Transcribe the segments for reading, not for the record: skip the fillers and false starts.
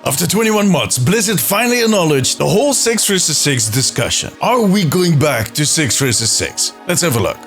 After 21 months, Blizzard finally acknowledged the whole 6 vs 6 discussion. Are we going back to 6 vs 6? Let's have a look.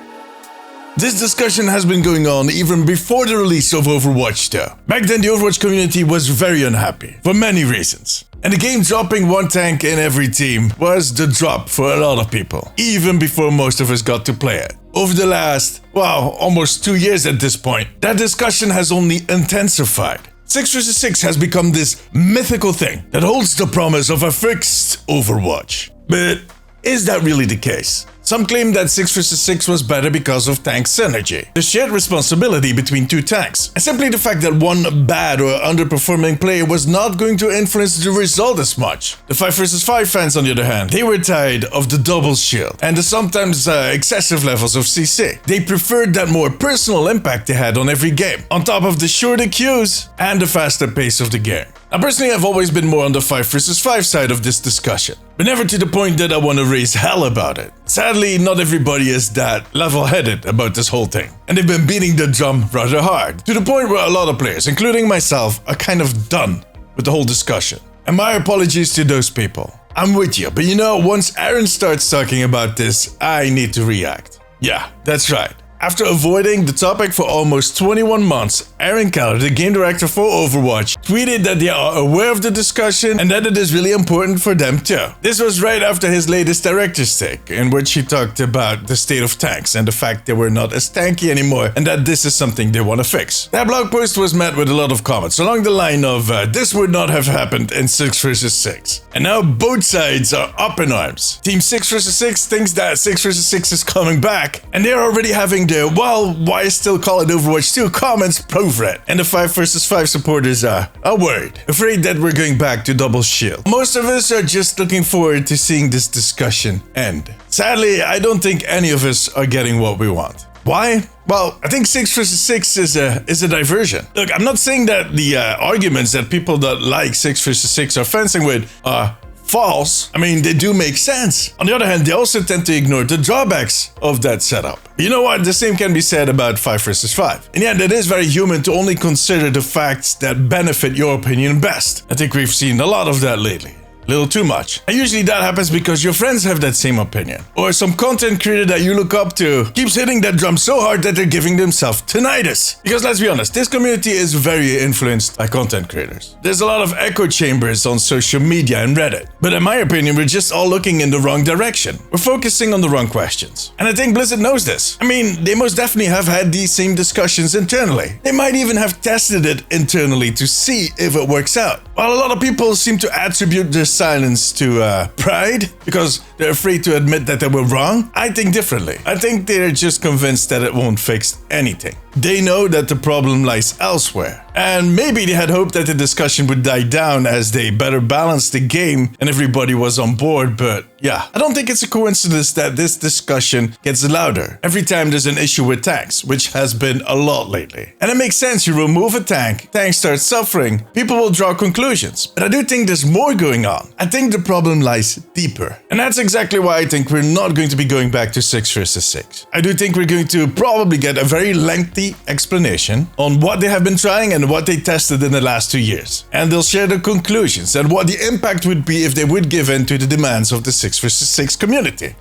This discussion has been going on even before the release of Overwatch though. Back then the Overwatch community was very unhappy, for many reasons. And the game dropping one tank in every team was the drop for a lot of people, even before most of us got to play it. Over the last, well, almost 2 years at this point, that discussion has only intensified. 6 vs 6 has become this mythical thing that holds the promise of a fixed Overwatch. But is that really the case? Some claim that 6 vs 6 was better because of tank synergy, the shared responsibility between two tanks, and simply the fact that one bad or underperforming player was not going to influence the result as much. The 5 vs 5 fans, on the other hand, they were tired of the double shield and the sometimes excessive levels of CC. They preferred that more personal impact they had on every game, on top of the shorter queues and the faster pace of the game. Now personally, I've always been more on the 5 vs 5 side of this discussion, but never to the point that I want to raise hell about it. Sadly, not everybody is that level-headed about this whole thing, and they've been beating the drum rather hard, to the point where a lot of players, including myself, are kind of done with the whole discussion. And my apologies to those people. I'm with you, but you know, once Aaron starts talking about this, I need to react. Yeah, that's right. After avoiding the topic for almost 21 months, Aaron Keller, the game director for Overwatch, tweeted that they are aware of the discussion and that it is really important for them too. This was right after his latest director's take, in which he talked about the state of tanks and the fact they were not as tanky anymore and that this is something they want to fix. That blog post was met with a lot of comments along the line of this would not have happened in 6 vs 6. And now both sides are up in arms. Team 6 vs 6 thinks that 6 vs 6 is coming back, and they're already having well, why still call it Overwatch 2 comments prove it. And the 5 vs 5 supporters are worried, afraid that we're going back to double shield. Most of us are just looking forward to seeing this discussion end. Sadly, I don't think any of us are getting what we want. Why? Well, I think 6 vs 6 is a diversion. Look, I'm not saying that the arguments that people that like 6 vs 6 are fencing with are false. I mean, they do make sense. On the other hand, they also tend to ignore the drawbacks of that setup. You know what? The same can be said about 5 vs 5. In the end, it is very human to only consider the facts that benefit your opinion best. I think we've seen a lot of that lately. A little too much. And usually that happens because your friends have that same opinion. Or some content creator that you look up to keeps hitting that drum so hard that they're giving themselves tinnitus. Because let's be honest, this community is very influenced by content creators. There's a lot of echo chambers on social media and Reddit. But in my opinion, we're just all looking in the wrong direction. We're focusing on the wrong questions. And I think Blizzard knows this. I mean, they most definitely have had these same discussions internally. They might even have tested it internally to see if it works out. While a lot of people seem to attribute their silence to pride because they're afraid to admit that they were wrong, I think differently. I think they're just convinced that it won't fix anything. They know that the problem lies elsewhere. And maybe they had hoped that the discussion would die down as they better balanced the game and everybody was on board, but yeah, I don't think it's a coincidence that this discussion gets louder every time there's an issue with tanks, which has been a lot lately. And it makes sense, you remove a tank starts suffering, people will draw conclusions. But I do think there's more going on. I think the problem lies deeper. And that's exactly why I think we're not going to be going back to 6 vs 6. I do think we're going to probably get a very lengthy explanation on what they have been trying and what they tested in the last 2 years. And they'll share their conclusions and what the impact would be if they would give in to the demands of the 6 vs 6 community.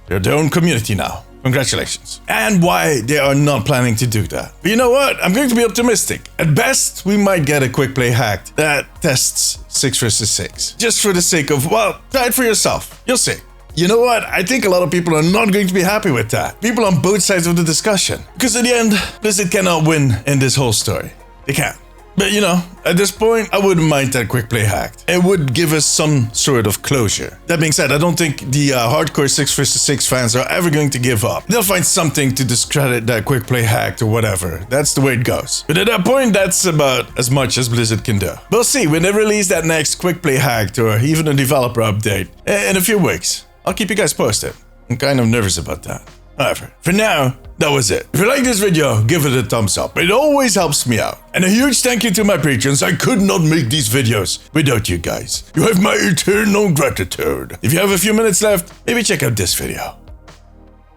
They're their own community now. Congratulations. And why they are not planning to do that. But you know what? I'm going to be optimistic. At best, we might get a quick play hack that tests 6 vs 6. Just for the sake of, well, try it for yourself. You'll see. You know what? I think a lot of people are not going to be happy with that. People on both sides of the discussion. Because in the end, Blizzard cannot win in this whole story. They can't. But you know, at this point, I wouldn't mind that quick play hack. It would give us some sort of closure. That being said, I don't think the hardcore 6 vs 6 fans are ever going to give up. They'll find something to discredit that quick play hack or whatever. That's the way it goes. But at that point, that's about as much as Blizzard can do. We'll see when they release that next quick play hack or even a developer update in a few weeks. I'll keep you guys posted. I'm kind of nervous about that. However, for now, that was it. If you like this video, give it a thumbs up. It always helps me out. And a huge thank you to my patrons. I could not make these videos without you guys. You have my eternal gratitude. If you have a few minutes left, maybe check out this video.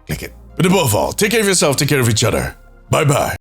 Click it. But above all, take care of yourself, take care of each other. Bye-bye.